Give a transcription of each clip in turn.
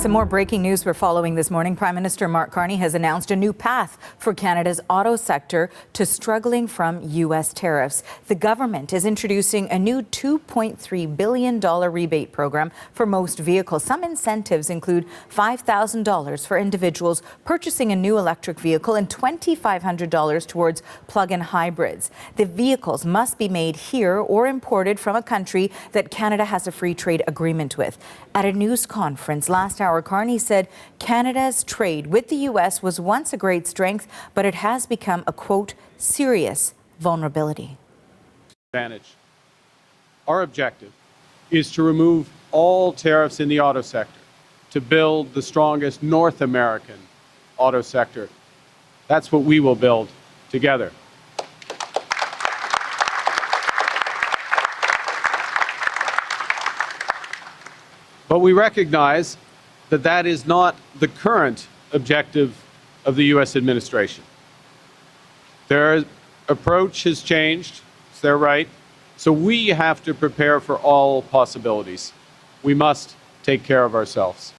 Some more breaking news we're following this morning. Prime Minister Mark Carney has announced a new path for Canada's auto sector to struggling from U.S. tariffs. The government is introducing a new $2.3 billion rebate program for most vehicles. Some incentives include $5,000 for individuals purchasing a new electric vehicle and $2,500 towards plug-in hybrids. The vehicles must be made here or imported from a country that Canada has a free trade agreement with. At a news conference last hour, Carney said Canada's trade with the U.S. was once a great strength, but it has become a, quote, serious vulnerability. Our objective is to remove all tariffs in the auto sector, to build the strongest North American auto sector. That's what we will build together. But we recognize that that is not the current objective of the U.S. administration. Their approach has changed, it's their right, so we have to prepare for all possibilities. We must take care of ourselves.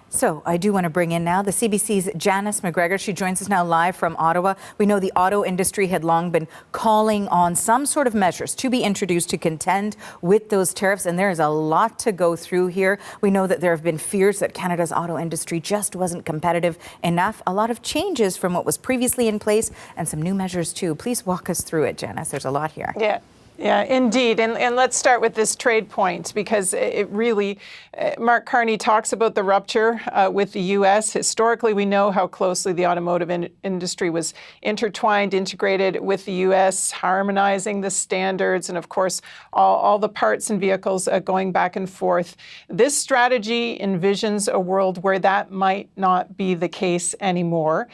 So I do want to bring in now the CBC's Janice McGregor. She joins us now live from Ottawa. We know the auto industry had long been calling on some sort of measures to be introduced to contend with those tariffs, and there is a lot to go through here. We know that there have been fears that Canada's auto industry just wasn't competitive enough. A lot of changes from what was previously in place and some new measures too. Please walk us through it, Janice. There's a lot here. Yeah, indeed. And let's start with this trade point, because it really, Mark Carney talks about the rupture with the U.S. Historically, we know how closely the automotive industry was intertwined, integrated with the U.S., harmonizing the standards, and of course, all the parts and vehicles going back and forth. This strategy envisions a world where that might not be the case anymore.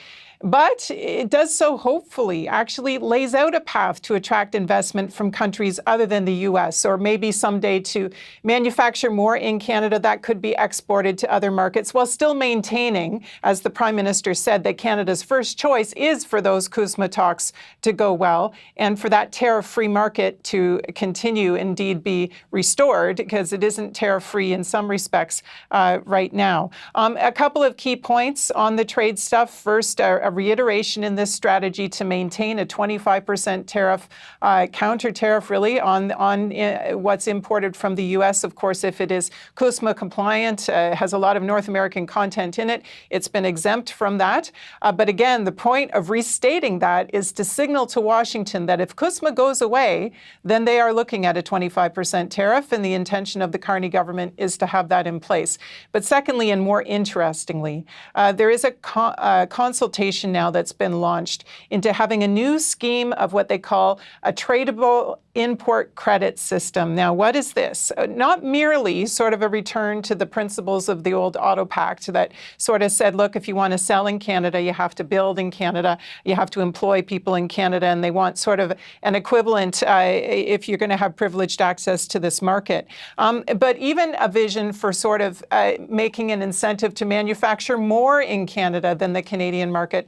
But it does so hopefully actually lays out a path to attract investment from countries other than the U.S., or maybe someday to manufacture more in Canada that could be exported to other markets, while still maintaining, as the Prime Minister said, that Canada's first choice is for those CUSMA talks to go well and for that tariff-free market to continue, indeed be restored, because it isn't tariff-free in some respects right now. A couple of key points on the trade stuff. First, a reiteration in this strategy to maintain a 25% tariff, counter tariff really on what's imported from the U.S. Of course, if it is CUSMA compliant, has a lot of North American content in it, it's been exempt from that. But again, the point of restating that is to signal to Washington that if CUSMA goes away, then they are looking at a 25% tariff, and the intention of the Carney government is to have that in place. But secondly, and more interestingly, there is a consultation now that's been launched into having a new scheme of what they call a tradable import credit system. Now, what is this? Not merely sort of a return to the principles of the old Auto Pact that sort of said, look, if you want to sell in Canada, you have to build in Canada, you have to employ people in Canada, and they want sort of an equivalent if you're going to have privileged access to this market. But even a vision for sort of making an incentive to manufacture more in Canada than the Canadian market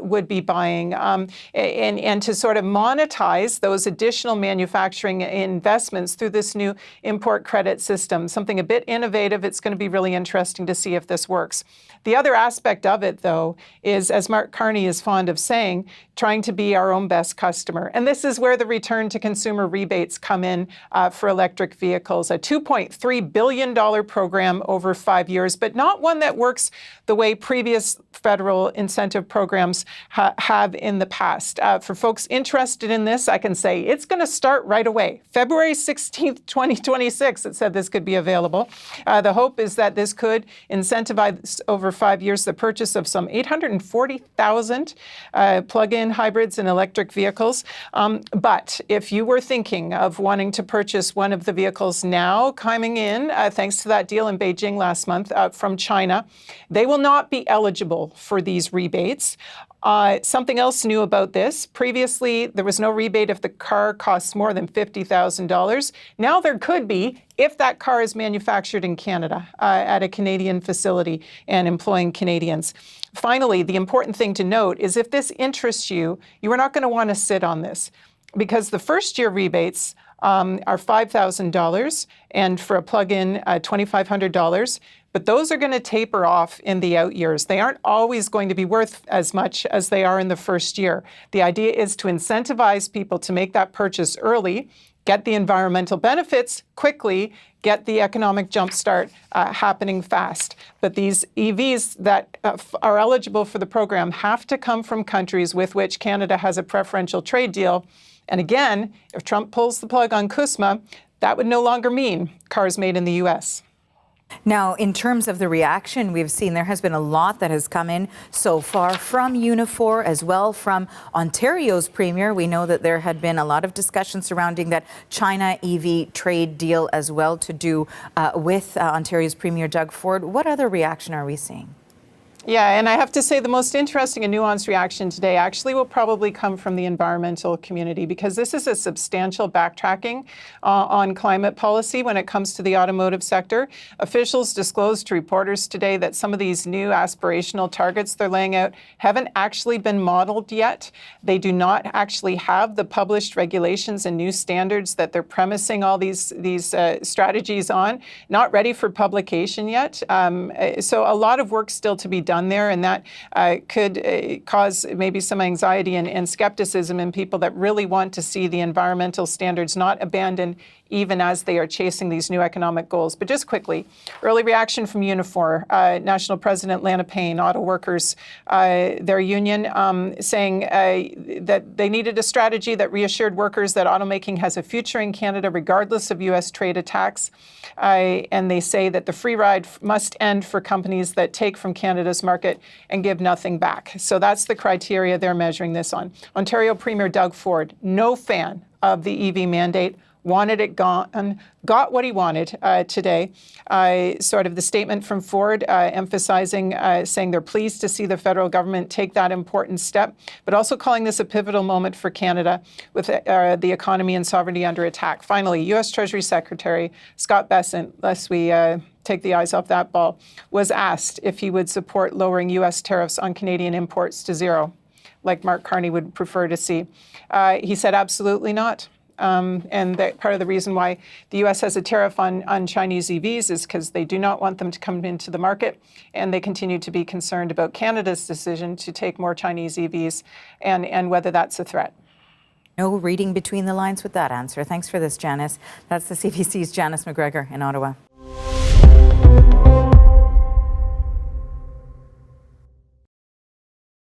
would be buying, and to sort of monetize those additional manufacturing investments through this new import credit system. Something a bit innovative. It's going to be really interesting to see if this works. The other aspect of it, though, is, as Mark Carney is fond of saying, trying to be our own best customer. And this is where the return to consumer rebates come in for electric vehicles. A $2.3 billion program over 5 years, but not one that works the way previous federal incentive programs have in the past. For folks interested in this, I can say it's going to start right away. February 16th, 2026, it said this could be available. The hope is that this could incentivize over 5 years the purchase of some 840,000 plug-in hybrids and electric vehicles. But if you were thinking of wanting to purchase one of the vehicles now coming in, thanks to that deal in Beijing last month from China, they will not be eligible for these rebates. Something else new about this. Previously, there was no rebate if the car costs more than $50,000. Now there could be if that car is manufactured in Canada at a Canadian facility and employing Canadians. Finally, the important thing to note is if this interests you, you are not going to want to sit on this, because the first year rebates are $5,000, and for a plug-in, $2,500. But those are going to taper off in the out years. They aren't always going to be worth as much as they are in the first year. The idea is to incentivize people to make that purchase early, get the environmental benefits quickly, get the economic jumpstart happening fast. But these EVs that are eligible for the program have to come from countries with which Canada has a preferential trade deal. And again, if Trump pulls the plug on CUSMA, that would no longer mean cars made in the U.S. Now, in terms of the reaction we've seen, there has been a lot that has come in so far from Unifor, as well from Ontario's Premier. We know that there had been a lot of discussion surrounding that China EV trade deal as well, to do with Ontario's Premier Doug Ford. What other reaction are we seeing? Yeah, and I have to say the most interesting and nuanced reaction today actually will probably come from the environmental community, because this is a substantial backtracking on climate policy when it comes to the automotive sector. Officials disclosed to reporters today that some of these new aspirational targets they're laying out haven't actually been modeled yet. They do not actually have the published regulations and new standards that they're premising all these strategies on, not ready for publication yet. So a lot of work still to be done there, and that could cause maybe some anxiety and skepticism in people that really want to see the environmental standards not abandoned even as they are chasing these new economic goals. But just quickly, early reaction from Unifor, National President Lana Payne, auto workers, their union, saying that they needed a strategy that reassured workers that automaking has a future in Canada regardless of U.S. trade attacks. And they say that the free ride must end for companies that take from Canada's market and give nothing back. So that's the criteria they're measuring this on. Ontario Premier Doug Ford, no fan of the EV mandate, wanted it gone, got what he wanted today. Sort of the statement from Ford emphasizing, saying they're pleased to see the federal government take that important step, but also calling this a pivotal moment for Canada with the economy and sovereignty under attack. Finally, U.S. Treasury Secretary Scott Bessent, lest we take the eyes off that ball, was asked if he would support lowering U.S. tariffs on Canadian imports to zero, like Mark Carney would prefer to see. He said absolutely not. And that part of the reason why the U.S. has a tariff on Chinese EVs is because they do not want them to come into the market, and they continue to be concerned about Canada's decision to take more Chinese EVs and whether that's a threat. No reading between the lines with that answer. Thanks for this, Janice. That's the CBC's Janice McGregor in Ottawa.